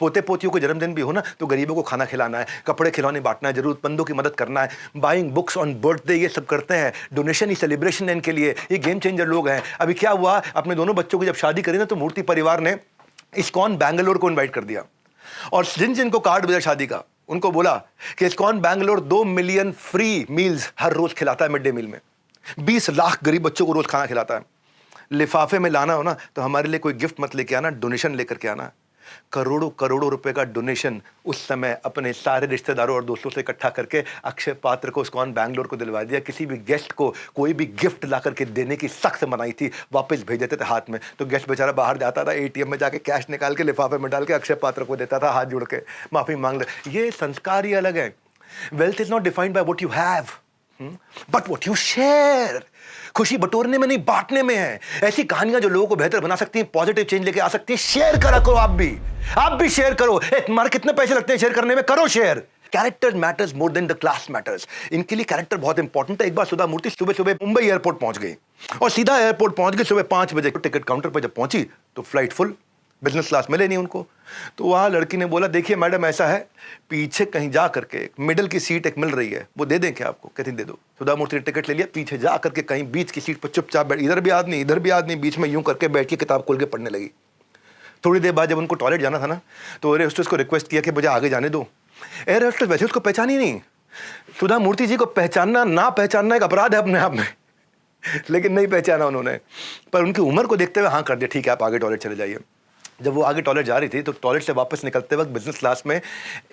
पोते पोतियों को जन्मदिन भी हो ना तो गरीबों को खाना खिलाना है, कपड़े खिलौने बांटना है, जरूरतमंदों की मदद करना है, बाइंग बुक्स ऑन बर्थडे, ये सब करते हैं। डोनेशन ही सेलिब्रेशन है इनके लिए, ये गेम चेंजर लोग हैं। अभी क्या हुआ, अपने दोनों बच्चों की जब शादी करी ना तो मूर्ति परिवार ने इस्कॉन बैंगलोर को इन्वाइट कर दिया, और जिन जिनको कार्ड भेजा शादी का उनको बोला कि ISKCON Bangalore 2 million free meals हर रोज खिलाता है, मिड डे मील में 20 लाख गरीब बच्चों को रोज खाना खिलाता है। लिफाफे में लाना हो ना तो हमारे लिए कोई गिफ्ट मत लेके आना, डोनेशन लेकर के आना। करोड़ों करोड़ों रुपए का डोनेशन उस समय अपने सारे रिश्तेदारों और दोस्तों से इकट्ठा करके अक्षय पात्र को इस्कॉन बैंगलोर को दिलवा दिया। किसी भी गेस्ट को कोई भी गिफ्ट ला करके देने की सख्त मनाही थी, वापस भेज देते थे हाथ में। तो गेस्ट बेचारा बाहर जाता था, एटीएम में जाके कैश निकाल के लिफाफे में डाल के अक्षय पात्र को देता था, हाथ जोड़ के माफी मांग ले। ये संस्कार ही अलग है। Wealth is not defined by what you have but what you share. खुशी बटोरने में नहीं, बांटने में है। ऐसी कहानियां जो लोगों को बेहतर बना सकती हैं, पॉजिटिव चेंज लेके आ सकती हैं, शेयर करा करो। आप भी शेयर करो। तुम्हारे कितने पैसे लगते हैं शेयर करने में, करो share. Character matters more than the class matters. इनके लिए कैरेक्टर बहुत इंपॉर्टेंट है। एक बार सुधा मूर्ति सुबह सुबह मुंबई एयरपोर्ट पहुंच गई, और सीधा एयरपोर्ट पहुंच गई सुबह 5 बजे। टिकट काउंटर पर जब पहुंची तो फ्लाइट फुल, बिजनेस क्लास मिले नहीं उनको। तो वहाँ लड़की ने बोला, देखिए मैडम ऐसा है, पीछे कहीं जा करके मिडिल की सीट एक मिल रही है, वो दे दें क्या आपको? कहती दे दो। सुधा मूर्ति ने टिकट ले लिया, पीछे जा करके कहीं बीच की सीट पर चुपचाप बैठ, इधर भी आदमी इधर भी आदमी, बीच में यूं करके बैठ के किताब खोल के पढ़ने लगी। थोड़ी देर बाद जब उनको टॉयलेट जाना था ना तो एयर होस्टेस को रिक्वेस्ट किया कि मुझे आगे जाने दो। एयर होस्टेस वैसे उसको पहचानी नहीं। सुधा मूर्ति जी को पहचानना ना पहचानना एक अपराध है अपने आप में, लेकिन नहीं पहचाना उन्होंने। पर उनकी उम्र को देखते हुए हाँ कर दिया, ठीक है आप आगे टॉयलेट चले जाइए। जब वो आगे टॉयलेट जा रही थी तो टॉयलेट से वापस निकलते वक्त बिजनेस क्लास में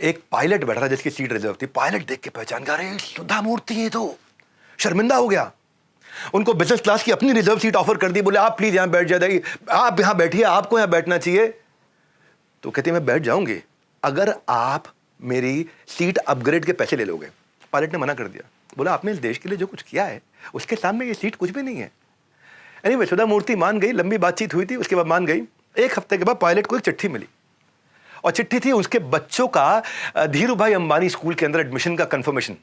एक पायलट बैठा था जिसकी सीट रिजर्व थी। पायलट देख के पहचान गया, अरे सुधा मूर्ति है। तो शर्मिंदा हो गया। उनको बिजनेस क्लास की अपनी रिजर्व सीट ऑफर कर दी, बोले आप प्लीज यहां बैठ जाइए, आप यहां बैठिए, आपको यहां बैठना चाहिए। तो कहती मैं बैठ जाऊंगी अगर आप मेरी सीट अपग्रेड के पैसे ले लोगे। पायलट ने मना कर दिया, बोला आपने इस देश के लिए जो कुछ किया है उसके सामने ये सीट कुछ भी नहीं है। एनीवे सुधा मूर्ति मान गई, लंबी बातचीत हुई थी, उसके बाद मान गई। एक हफ्ते के बाद पायलट को एक चिट्ठी मिली, और चिट्ठी थी उसके बच्चों का धीरू भाई अंबानी स्कूल के अंदर एडमिशन का कंफर्मेशन,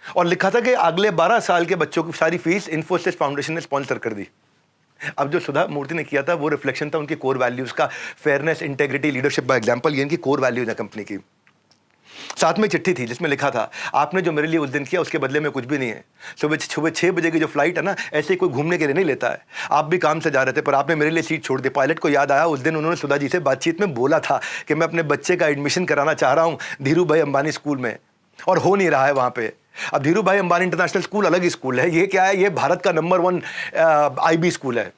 और लिखा था कि अगले 12 साल के बच्चों की सारी फीस इन्फोसिस फाउंडेशन ने स्पॉन्सर कर दी। अब जो सुधा मूर्ति ने किया था वो रिफ्लेक्शन था उनकी कोर वैल्यूज का, fairness, integrity, leadership by example, ये इनकी कोर वैल्यूज है कंपनी की। साथ में चिट्ठी थी जिसमें लिखा था, आपने जो मेरे लिए उस दिन किया उसके बदले में कुछ भी नहीं है। सुबह 6 बजे की जो फ्लाइट है ना, ऐसे ही कोई घूमने के लिए नहीं लेता है। आप भी काम से जा रहे थे पर आपने मेरे लिए सीट छोड़ दी। पायलट को याद आया उस दिन उन्होंने सुधा जी से बातचीत में बोला था कि मैं अपने बच्चे का एडमिशन कराना चाह रहा हूँ धीरू भाई अंबानी स्कूल में, और हो नहीं रहा है वहाँ पे। अब धीरू भाई अंबानी इंटरनेशनल स्कूल अलग ही स्कूल है, ये क्या है, ये भारत का नंबर 1 IB स्कूल है।